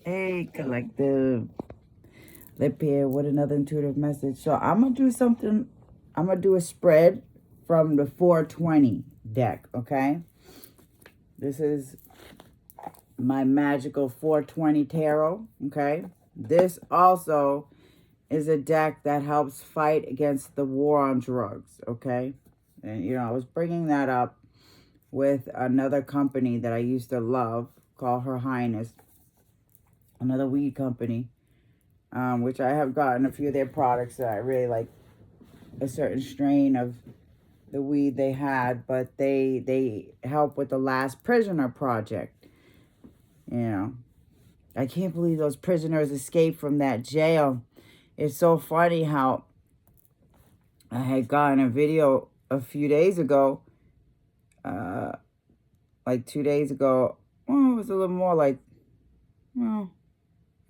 Hey, collective. Lip here with another intuitive message. So I'm gonna do something. I'm gonna do a spread from the 420 deck. Okay, this is my magical 420 tarot. Okay, this also is a deck that helps fight against the war on drugs. Okay, and I was bringing that up with another company that I used to love called Her Highness, another weed company. Which I have gotten a few of their products that I really like, a certain strain of the weed they had, but they help with the Last Prisoner project. I can't believe those prisoners escaped from that jail. It's so funny how I had gotten a video a few days ago, like 2 days ago. Well, it was a little more like, well,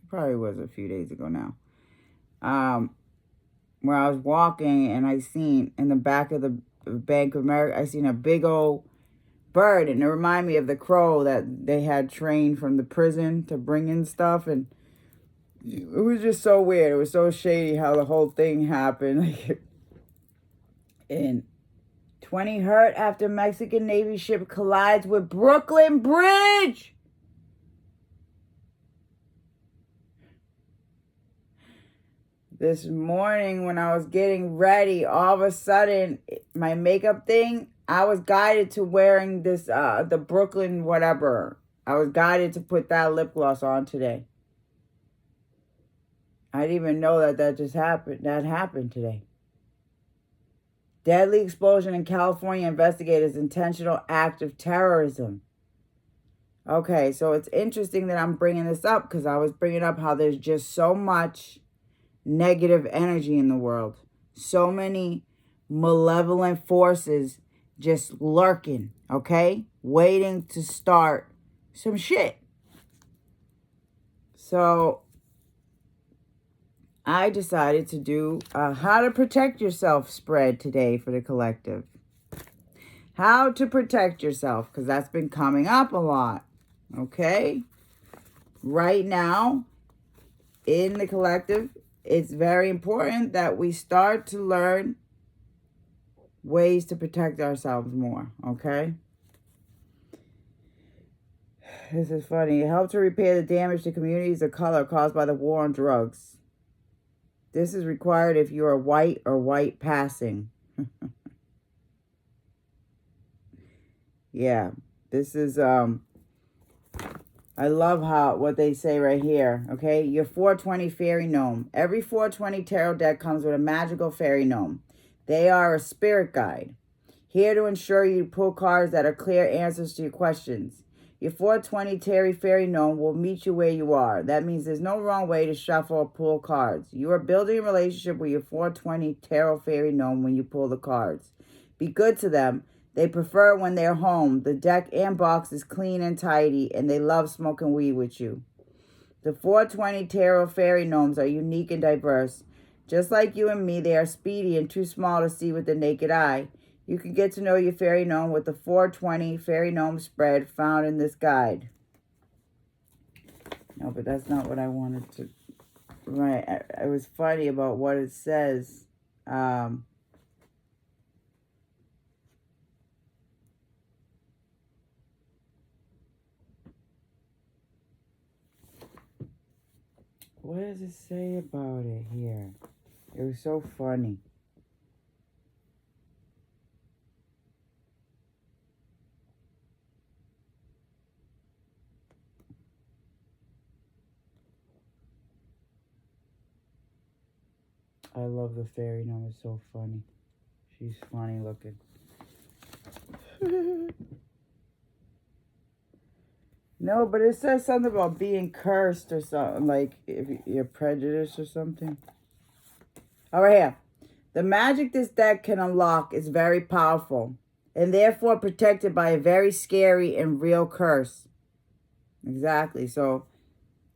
it probably was a few days ago now. Where I was walking and I seen in the back of the Bank of America, I seen a big old bird, and it reminded me of the crow that they had trained from the prison to bring in stuff. And it was just so weird. It was so shady how the whole thing happened. And 20 hurt after Mexican Navy ship collides with Brooklyn Bridge. This morning when I was getting ready, all of a sudden, my makeup thing, I was guided to wearing this, the Brooklyn whatever. I was guided to put that lip gloss on today. I didn't even know that just happened. That happened today. Deadly explosion in California, investigators intentional act of terrorism. Okay, so it's interesting that I'm bringing this up because I was bringing up how there's just so much negative energy in the world. So many malevolent forces just lurking, okay? Waiting to start some shit. So I decided to do a how to protect yourself spread today for the collective. How to protect yourself, because that's been coming up a lot, okay? Right now, in the collective, it's very important that we start to learn ways to protect ourselves more, okay? This is funny. Help to repair the damage to communities of color caused by the war on drugs. This is required if you are white or white passing. Yeah, this is, I love what they say right here, okay? Your 420 fairy gnome. Every 420 tarot deck comes with a magical fairy gnome. They are a spirit guide, here to ensure you pull cards that are clear answers to your questions. Your 420 tarot fairy gnome will meet you where you are. That means there's no wrong way to shuffle or pull cards. You are building a relationship with your 420 tarot fairy gnome when you pull the cards. Be good to them. They prefer when they're home. The deck and box is clean and tidy, and they love smoking weed with you. The 420 tarot fairy gnomes are unique and diverse. Just like you and me, they are speedy and too small to see with the naked eye. You can get to know your fairy gnome with the 420 fairy gnome spread found in this guide. No, but that's not what I wanted to write. It was funny about what it says. What does it say about it here? It was so funny. I love the fairy gnome. It's so funny. She's funny looking. No, but it says something about being cursed or something, like if you're prejudiced or something. All right, here. The magic this deck can unlock is very powerful and therefore protected by a very scary and real curse. Exactly. So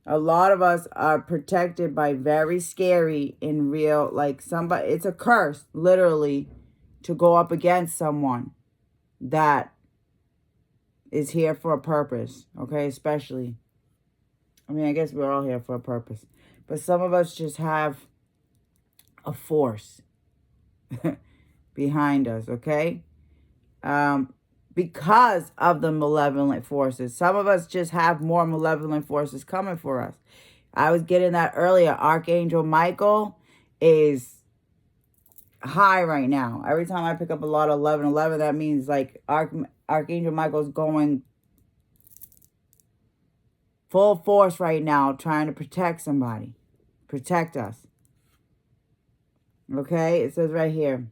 a lot of us are protected by very scary and real, like somebody, it's a curse, literally, to go up against someone that is here for a purpose, okay, especially. I mean, I guess we're all here for a purpose. But some of us just have a force behind us, okay? Because of the malevolent forces. Some of us just have more malevolent forces coming for us. I was getting that earlier. Archangel Michael is high right now. Every time I pick up a lot of 1111, that means like Archangel Michael's going full force right now, trying to protect somebody. Protect us. Okay? It says right here.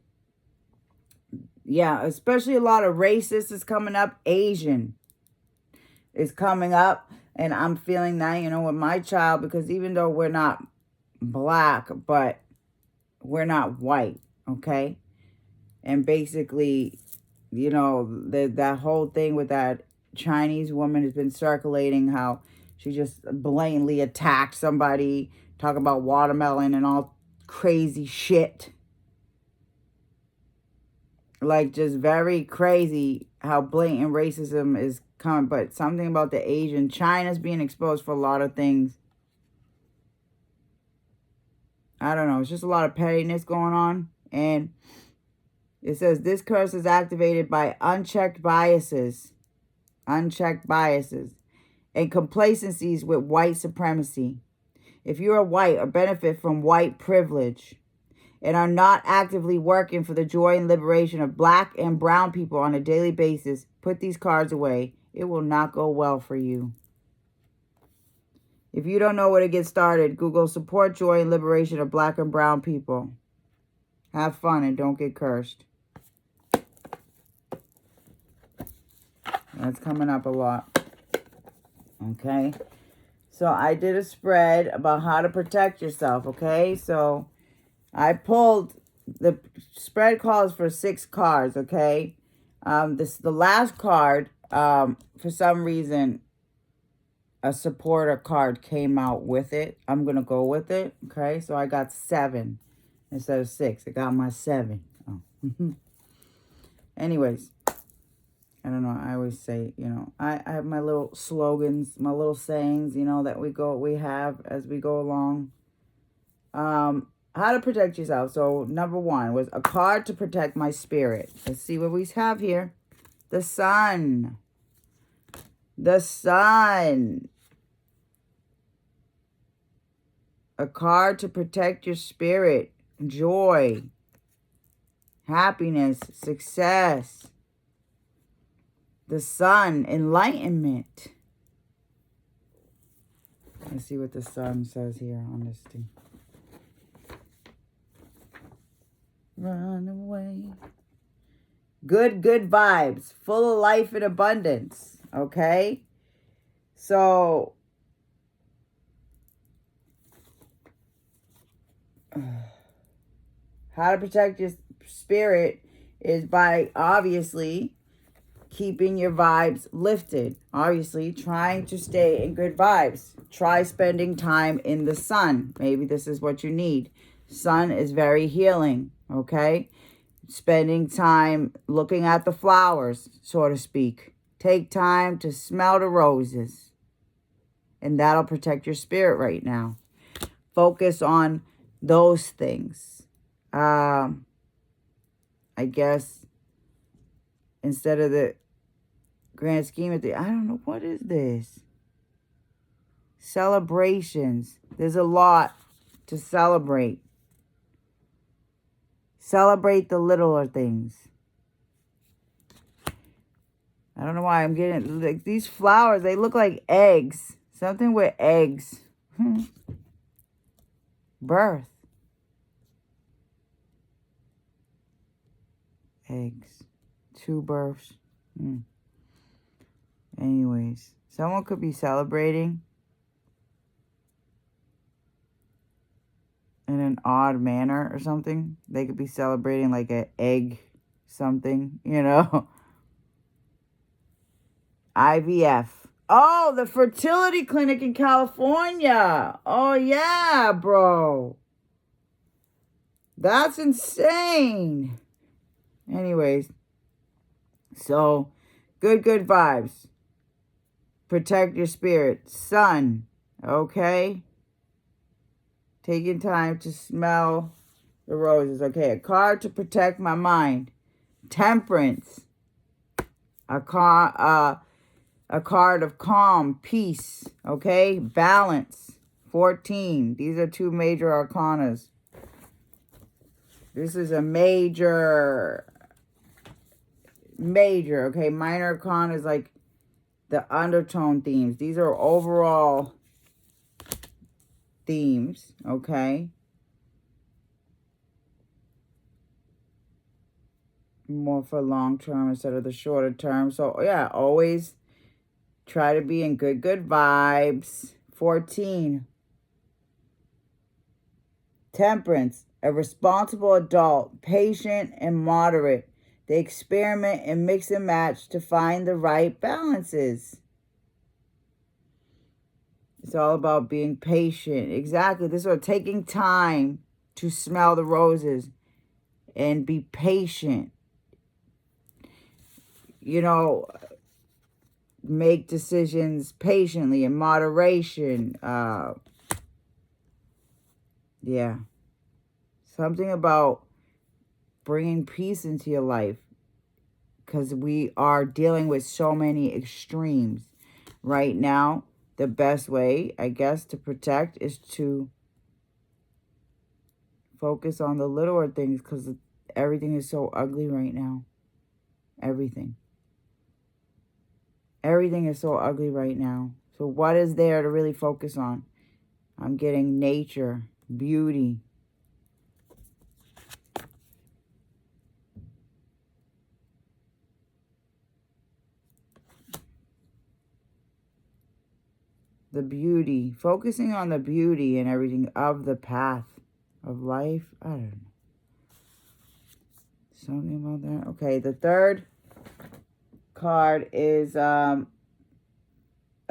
Yeah, especially a lot of racist is coming up. Asian is coming up. And I'm feeling that, you know, with my child, because even though we're not black, but we're not white, okay? And basically, you know, that whole thing with that Chinese woman has been circulating, how she just blatantly attacked somebody, talking about watermelon and all crazy shit. Like, just very crazy how blatant racism is coming. But something about the Asian, China's being exposed for a lot of things. I don't know. It's just a lot of pettiness going on. And it says, this curse is activated by unchecked biases. Unchecked biases. And complacencies with white supremacy. If you are white or benefit from white privilege and are not actively working for the joy and liberation of black and brown people on a daily basis, put these cards away. It will not go well for you. If you don't know where to get started, Google support joy and liberation of black and brown people. Have fun and don't get cursed. That's coming up a lot. Okay. So I did a spread about how to protect yourself. Okay. So I pulled, the spread calls for 6 cards, okay? The last card, for some reason, a supporter card came out with it. I'm going to go with it, okay? So I got 7 instead of 6. I got my 7. Oh. Anyways, I don't know. I always say, you know, I have my little slogans, my little sayings, you know, that we have as we go along. How to protect yourself. So, number 1 was a card to protect my spirit. Let's see what we have here. The sun. The sun. A card to protect your spirit. Joy. Happiness. Success. The sun. Enlightenment. Let's see what the sun says here on this thing. Run away. Good vibes. Full of life and abundance. Okay? So, how to protect your spirit is by, obviously, keeping your vibes lifted. Obviously, trying to stay in good vibes. Try spending time in the sun. Maybe this is what you need. Sun is very healing. Okay? Spending time looking at the flowers, so to speak. Take time to smell the roses. And that'll protect your spirit right now. Focus on those things. I guess instead of the grand scheme of the, I don't know, what is this? Celebrations. There's a lot to celebrate. Celebrate the littler things. I don't know why I'm getting, like, these flowers, they look like eggs. Something with eggs. Birth. Eggs. 2 births. Anyways, someone could be celebrating in an odd manner or something. They could be celebrating like an egg something, you know. IVF. Oh, the fertility clinic in California. Oh, yeah, bro. That's insane. Anyways. So, good vibes. Protect your spirit. Sun. Okay? Taking time to smell the roses. Okay, a card to protect my mind. Temperance. A card of calm, peace. Okay? Balance. 14. These are two major arcanas. This is a major, okay? Minor arcana is like the undertone themes. These are overall themes, okay? More for long term instead of the shorter term. So, yeah, always try to be in good vibes. 14. Temperance. A responsible adult, patient and moderate. They experiment and mix and match to find the right balances. It's all about being patient. Exactly. This is taking time to smell the roses and be patient. You know, make decisions patiently, in moderation. Yeah. Something about bringing peace into your life, because we are dealing with so many extremes right now. The best way, I guess, to protect is to focus on the littler things, because everything is so ugly right now. Everything is so ugly right now. So what is there to really focus on? I'm getting nature, beauty. The beauty. Focusing on the beauty and everything of the path of life. I don't know. Something about that. Okay, the third card is a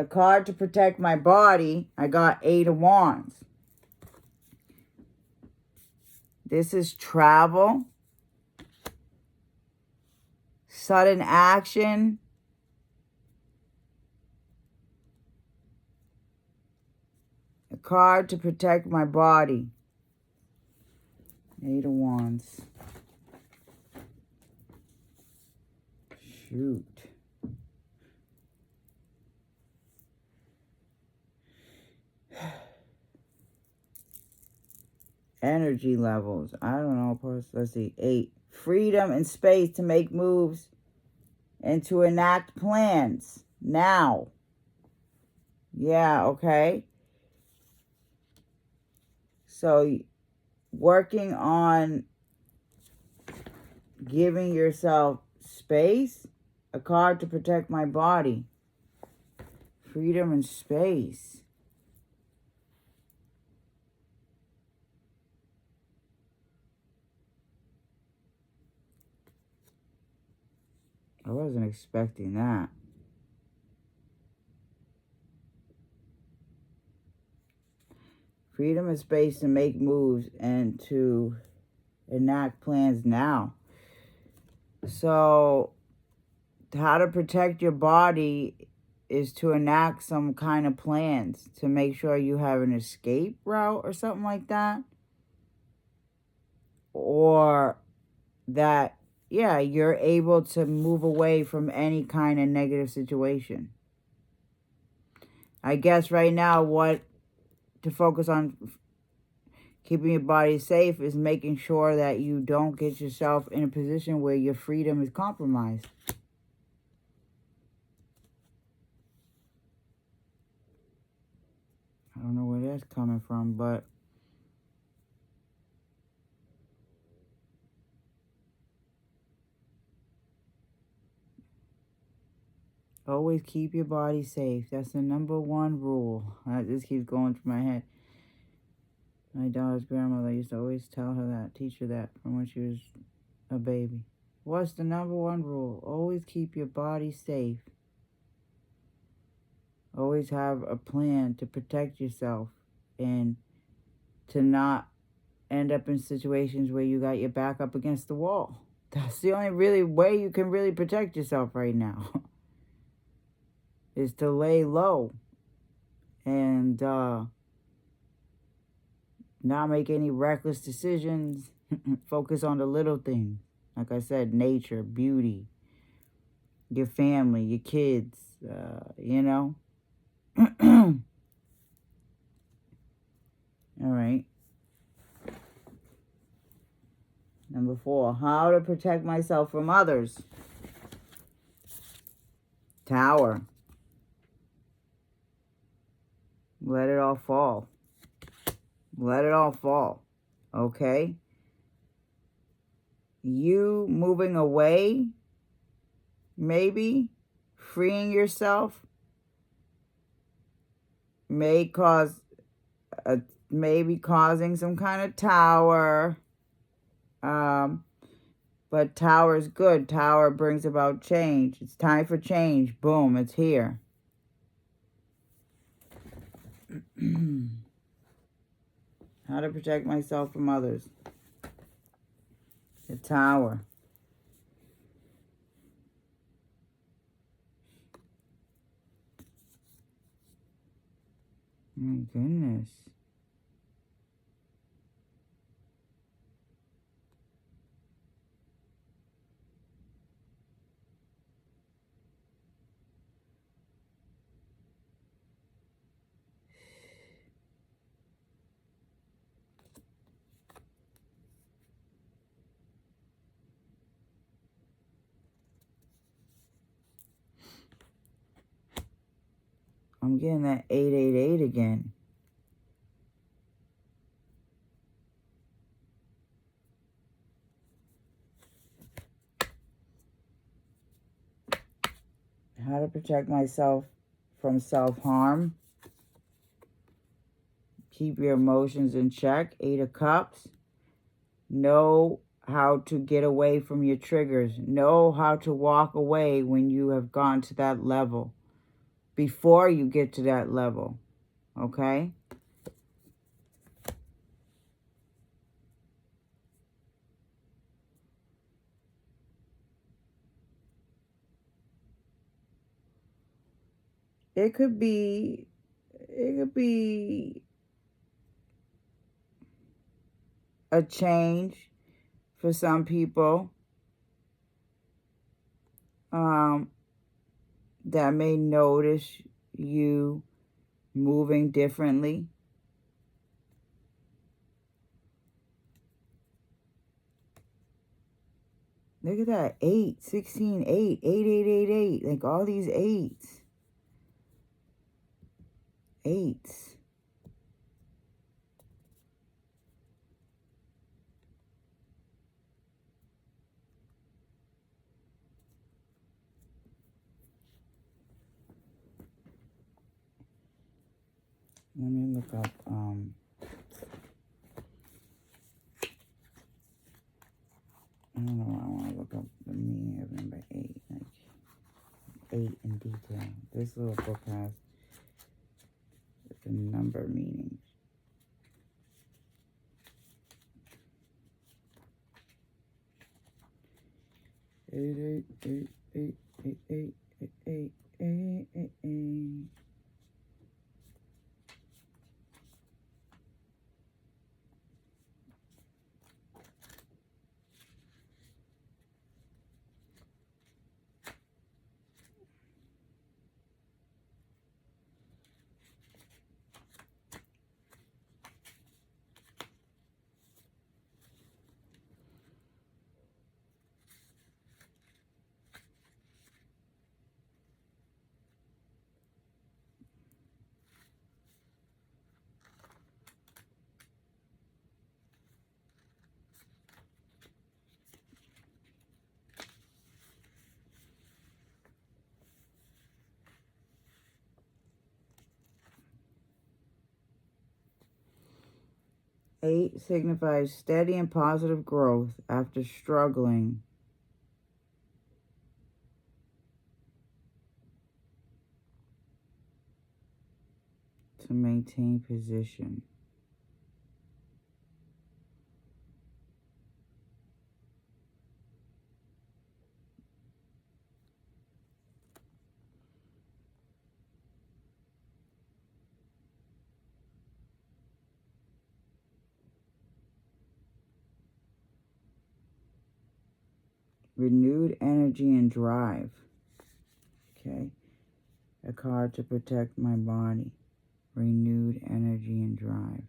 card to protect my body. I got 8 of Wands. This is travel, sudden action, a card to protect my body. 8 of Wands. Shoot. Energy levels. I don't know. Let's see. 8. Freedom and space to make moves and to enact plans. Now. Yeah, okay. So, working on giving yourself space. A card to protect my body. Freedom and space. I wasn't expecting that. Freedom and space to make moves and to enact plans now. So, how to protect your body is to enact some kind of plans to make sure you have an escape route or something like that. Or that, yeah, you're able to move away from any kind of negative situation. I guess right now what to focus on keeping your body safe is making sure that you don't get yourself in a position where your freedom is compromised. I don't know where that's coming from, but always keep your body safe. That's the #1 rule. That just keeps going through my head. My daughter's grandmother used to always tell her that, teach her that from when she was a baby. What's the #1 rule? Always keep your body safe. Always have a plan to protect yourself and to not end up in situations where you got your back up against the wall. That's the only really way you can really protect yourself right now. Is to lay low and not make any reckless decisions. Focus on the little things. Like I said, nature, beauty, your family, your kids, you know. All right. Number 4, how to protect myself from others. Tower. Let it all fall. Let it all fall. Okay? You moving away, maybe, freeing yourself, may cause, maybe causing some kind of tower. But tower is good. Tower brings about change. It's time for change. Boom, it's here. How to protect myself from others. The Tower. My goodness. I'm getting that 888 again. How to protect myself from self-harm. Keep your emotions in check. 8 of Cups. Know how to get away from your triggers. Know how to walk away when you have gone to that level. Before you get to that level. Okay? It could be a change for some people that may notice you moving differently. Look at that. 8, 16, 8, 8, 8, 8, 8. Like all these 8s. 8s. Let me look up, I don't know why I want to look up the meaning of number 8. Like, 8 in detail. This little book has the number meaning. Eight, eight, eight, eight, eight, eight, eight, eight, eight, eight. Eight signifies steady and positive growth after struggling. To maintain position. Renewed energy and drive. Okay. A card to protect my body. Renewed energy and drive.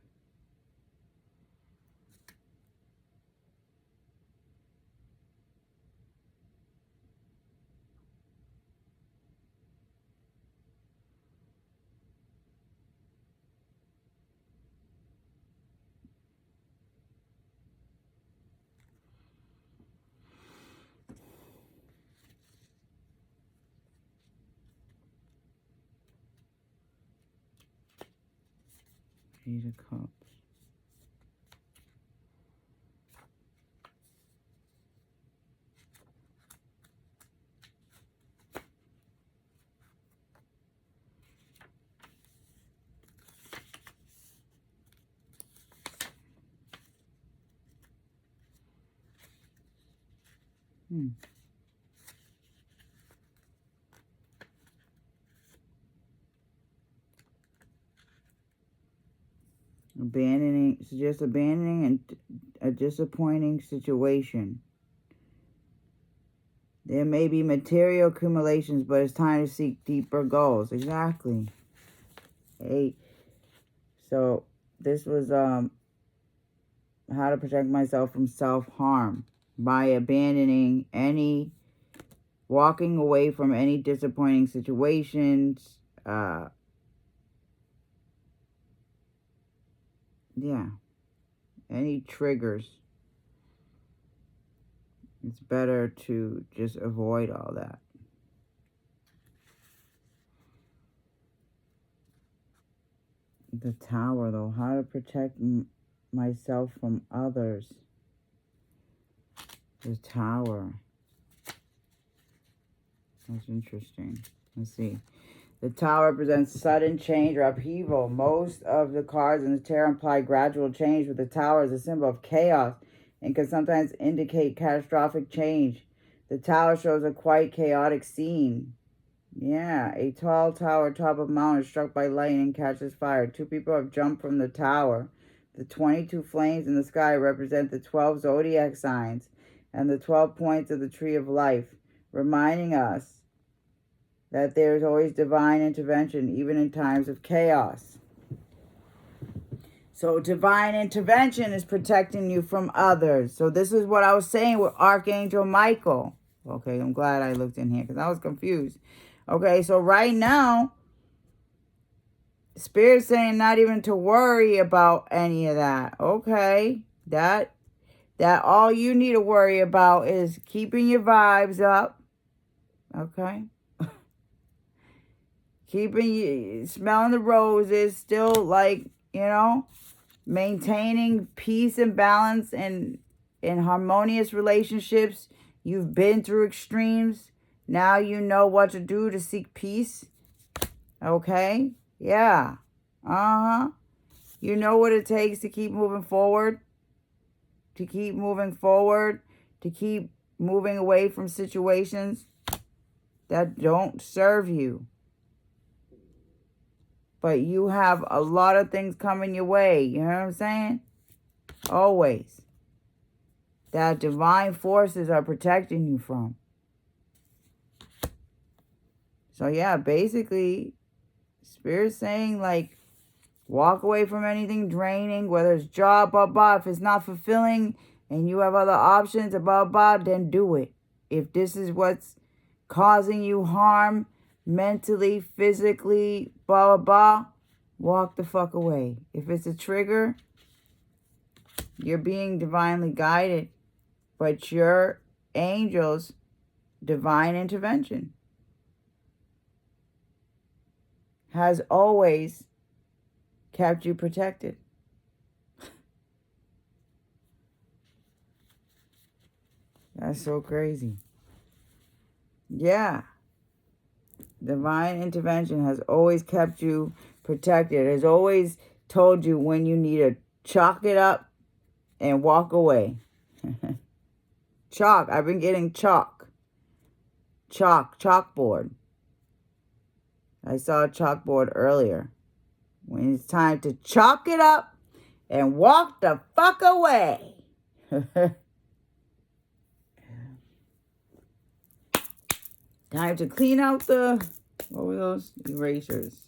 Eight of Cups. Abandoning a disappointing situation. There may be material accumulations, but it's time to seek deeper goals. Exactly. 8. So this was how to protect myself from self-harm by walking away from any disappointing situations. Any triggers. It's better to just avoid all that. The Tower, though. How to protect myself from others. The Tower. That's interesting. Let's see. The Tower represents sudden change or upheaval. Most of the cards in the tarot imply gradual change, but the Tower is a symbol of chaos and can sometimes indicate catastrophic change. The Tower shows a quite chaotic scene. Yeah, a tall tower atop a mountain struck by lightning catches fire. 2 people have jumped from the tower. The 22 flames in the sky represent the 12 zodiac signs and the 12 points of the tree of life, reminding us that there is always divine intervention, even in times of chaos. So divine intervention is protecting you from others. So this is what I was saying with Archangel Michael. Okay, I'm glad I looked in here because I was confused. Okay, so right now, Spirit's saying not even to worry about any of that. Okay, that all you need to worry about is keeping your vibes up. Okay. Smelling the roses, still maintaining peace and balance and in harmonious relationships. You've been through extremes. Now you know what to do to seek peace. Okay? Yeah. You know what it takes to keep moving forward. To keep moving away from situations that don't serve you. But you have a lot of things coming your way. You know what I'm saying? Always. That divine forces are protecting you from. So yeah, basically, Spirit's saying walk away from anything draining, whether it's job, blah, blah. If it's not fulfilling and you have other options, blah, blah, then do it. If this is what's causing you harm, mentally, physically, blah, blah, blah, walk the fuck away. If it's a trigger, you're being divinely guided, but your angels, divine intervention, has always kept you protected. That's so crazy. Yeah. Divine intervention has always kept you protected. Has always told you when you need to chalk it up and walk away. Chalk. I've been getting chalk. Chalkboard. I saw a chalkboard earlier. When it's time to chalk it up and walk the fuck away. Time to clean out the, what were those? Erasers.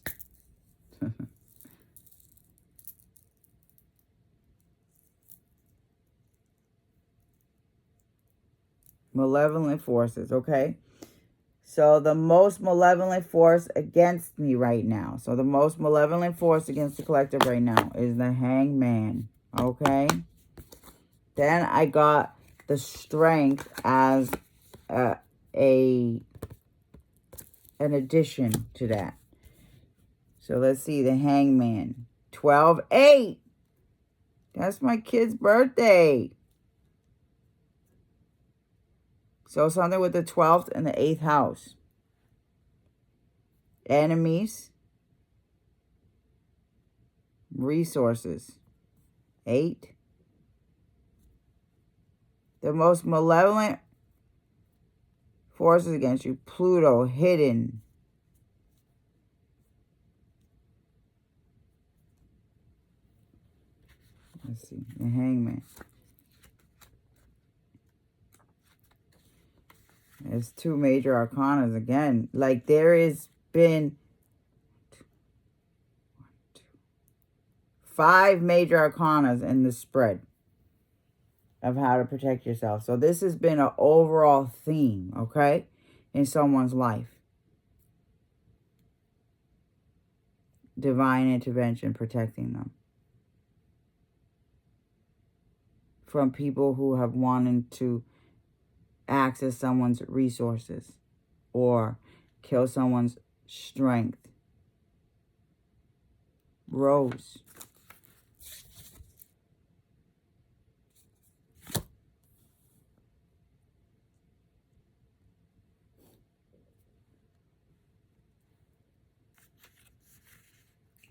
Malevolent forces, okay? So the most malevolent force against me right now. So the most malevolent force against the collective right now is the Hangman, okay? Then I got the Strength as an addition to that. So let's see, the Hangman. 12/8. That's my kid's birthday. So something with the 12th and the 8th house. Enemies. Resources. 8. The most malevolent forces against you. Pluto, hidden. Let's see, the Hangman. There's 2 major arcanas again. Like there has been 5 major arcanas in the spread of how to protect yourself. So this has been an overall theme, okay, in someone's life. Divine intervention protecting them from people who have wanted to access someone's resources or kill someone's strength. Rose.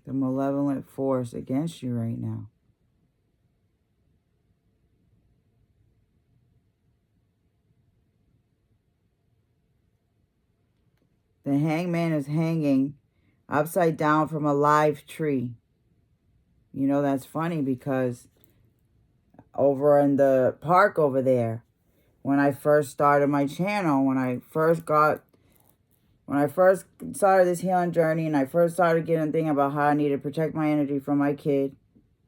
The malevolent force against you right now. The Hangman is hanging upside down from a live tree. You know, that's funny because over in the park over there, when I first started my channel, when I first started this healing journey and I first started getting a thing about how I need to protect my energy from my kid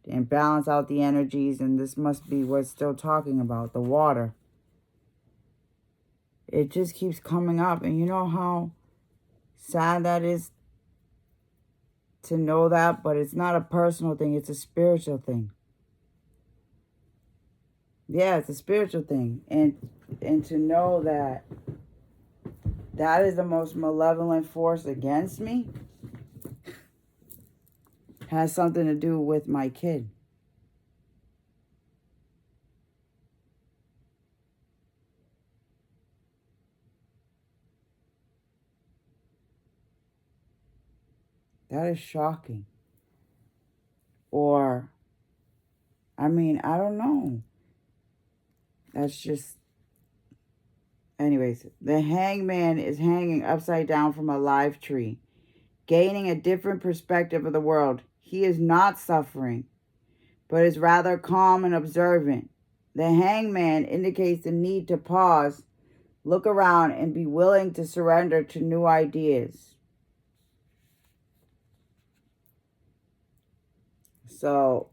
and balance out the energies, and this must be what's still talking about, the water. It just keeps coming up, and you know how sad that is to know that, but it's not a personal thing, it's a spiritual thing. Yeah, it's a spiritual thing. And to know that that is the most malevolent force against me has something to do with my kid. That is shocking. Or, I mean, I don't know. That's just... Anyways, the Hangman is hanging upside down from a live tree, gaining a different perspective of the world. He is not suffering, but is rather calm and observant. The Hangman indicates the need to pause, look around, and be willing to surrender to new ideas. So,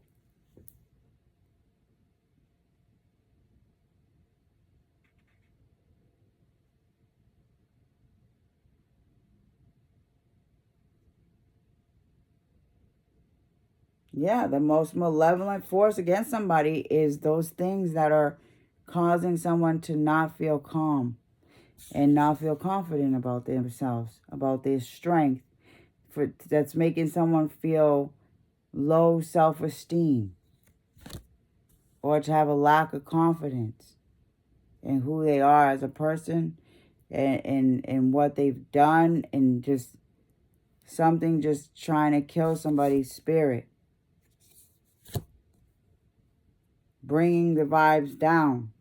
yeah, the most malevolent force against somebody is those things that are causing someone to not feel calm and not feel confident about themselves, about their strength, that's making someone feel low self-esteem or to have a lack of confidence in who they are as a person and what they've done, and just something just trying to kill somebody's spirit. Bringing the vibes down.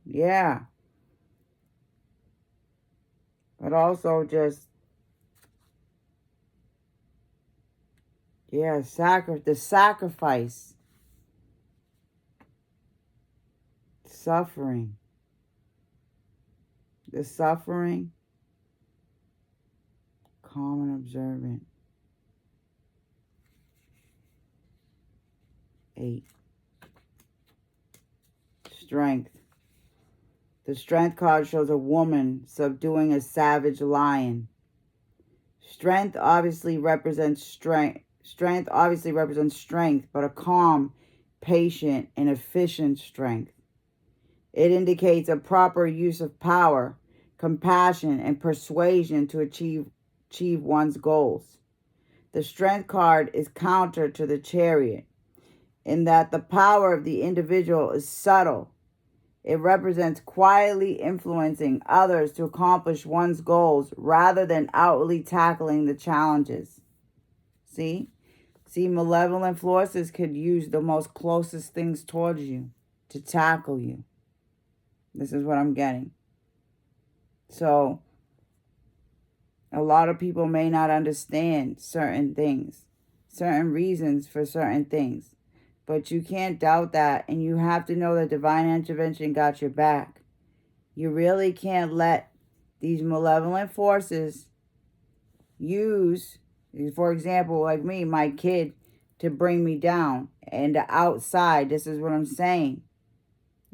Yeah. But also just, yeah, the sacrifice. Suffering. The suffering calm and observant. 8. Strength. The Strength card shows a woman subduing a savage lion. Strength obviously represents strength. Strength obviously represents strength, but a calm, patient, and efficient strength. It indicates a proper use of power, compassion, and persuasion to achieve one's goals. The Strength card is counter to the Chariot in that the power of the individual is subtle. It represents quietly influencing others to accomplish one's goals rather than outwardly tackling the challenges. See, malevolent forces could use the most closest things towards you to tackle you. This is what I'm getting. So, a lot of people may not understand certain things, certain reasons for certain things. But you can't doubt that, and you have to know that divine intervention got your back. You really can't let these malevolent forces use, for example, like me, my kid, to bring me down. And the outside, this is what I'm saying.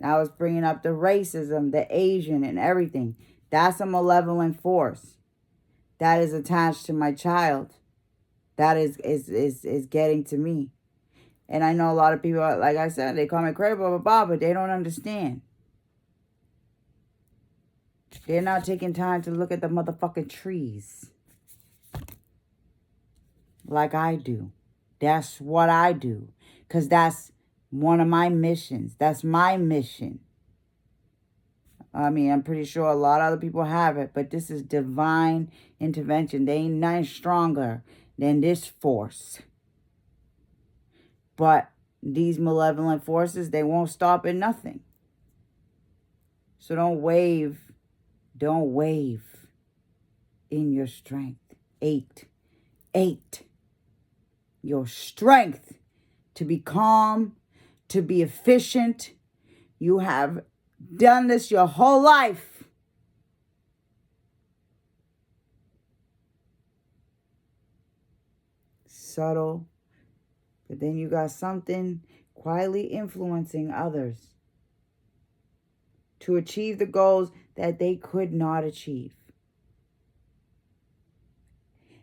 I was bringing up the racism, the Asian, and everything. That's a malevolent force that is attached to my child. That is getting to me. And I know a lot of people, like I said, they call me crazy, blah, blah, blah, but they don't understand. They're not taking time to look at the motherfucking trees. Like I do. That's what I do. Because that's one of my missions. That's my mission. I mean, I'm pretty sure a lot of other people have it, but this is divine intervention. They ain't nothing stronger than this force. But these malevolent forces, they won't stop at nothing. So don't wave in your strength. 8. Your strength to be calm, to be efficient. You have done this your whole life. Subtle. But then you got something quietly influencing others to achieve the goals that they could not achieve.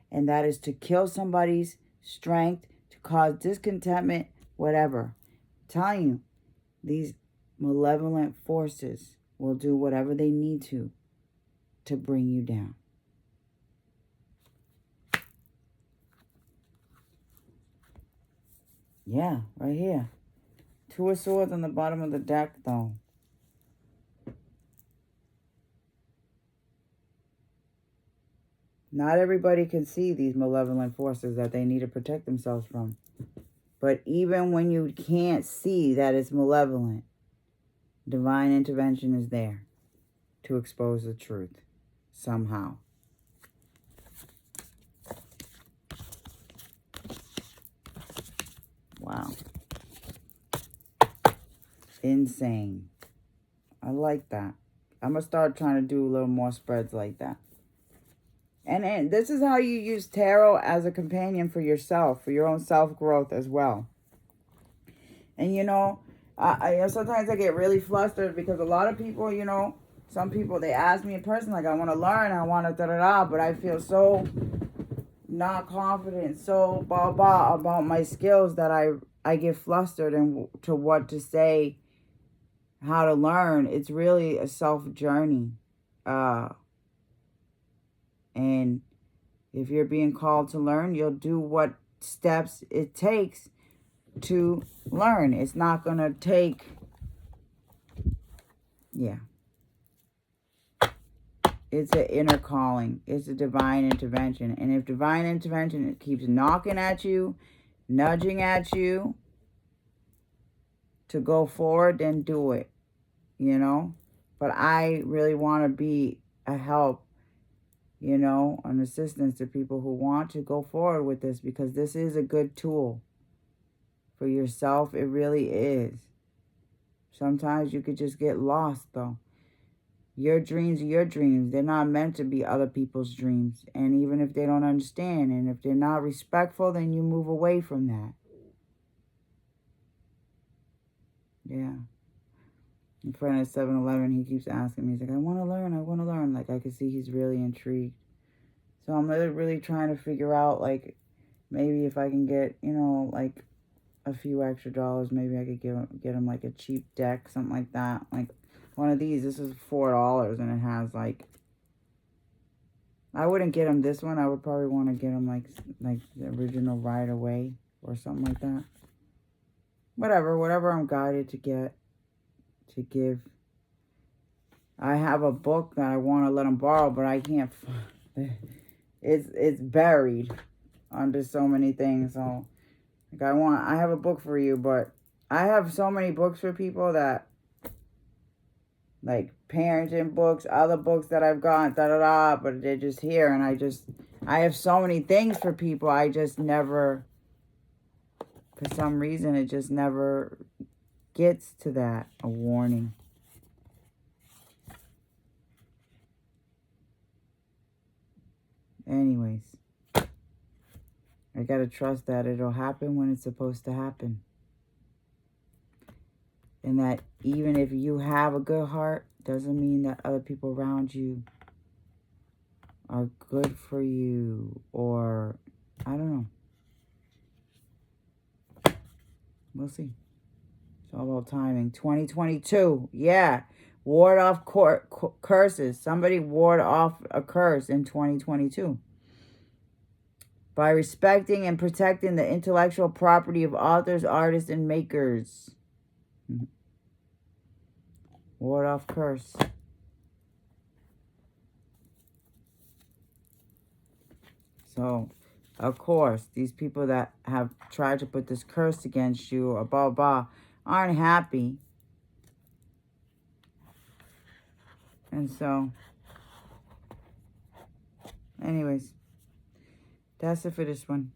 And that is to kill somebody's strength, to cause discontentment, whatever. I'm telling you, these malevolent forces will do whatever they need to bring you down. Yeah, right here. 2 of Swords on the bottom of the deck, though. Not everybody can see these malevolent forces that they need to protect themselves from. But even when you can't see that it's malevolent, divine intervention is there to expose the truth somehow. Wow. Insane. I like that. I'm going to start trying to do a little more spreads like that. And this is how you use tarot as a companion for yourself, for your own self-growth as well. And, you know, I sometimes I get really flustered because a lot of people, you know, some people, they ask me in person, like, I want to learn, I want to da-da-da, but I feel so not confident, so blah-blah about my skills that I get flustered and to what to say, how to learn. It's really a self-journey. And if you're being called to learn, you'll do what steps it takes to learn. It's not going to take, yeah. It's an inner calling. It's a divine intervention. And if divine intervention keeps knocking at you, nudging at you to go forward, then do it, you know. But I really want to be a help, you know, an assistance to people who want to go forward with this, because this is a good tool for yourself. It really is. Sometimes you could just get lost, though. Your dreams are your dreams. They're not meant to be other people's dreams. And even if they don't understand, and if they're not respectful, then you move away from that. Yeah. In front of 7-Eleven, he keeps asking me, he's like, I want to learn, I want to learn. Like, I can see he's really intrigued. So I'm really trying to figure out, like, maybe if I can get, you know, like, a few extra dollars, maybe I could get him, like, a cheap deck, something like that. Like, one of these, this is $4, and it has, like, I wouldn't get him this one. I would probably want to get him, like the original Right Away or something like that. Whatever I'm guided to get, to give. I have a book that I want to let him borrow, but I can't. It's buried under so many things. So, like, I have a book for you, but I have so many books for people that, like, parenting books, other books that I've got, but they're just here, and I have so many things for people, I just never, for some reason, it just never gets to that, a warning. Anyways, I gotta trust that it'll happen when it's supposed to happen. And that even if you have a good heart, doesn't mean that other people around you are good for you, or I don't know. We'll see. It's all about timing. 2022, yeah. Ward off curses. Somebody ward off a curse in 2022. By respecting and protecting the intellectual property of authors, artists, and makers. Ward off curse. So, of course, these people that have tried to put this curse against you or blah, blah, aren't happy. And so, anyways, that's it for this one.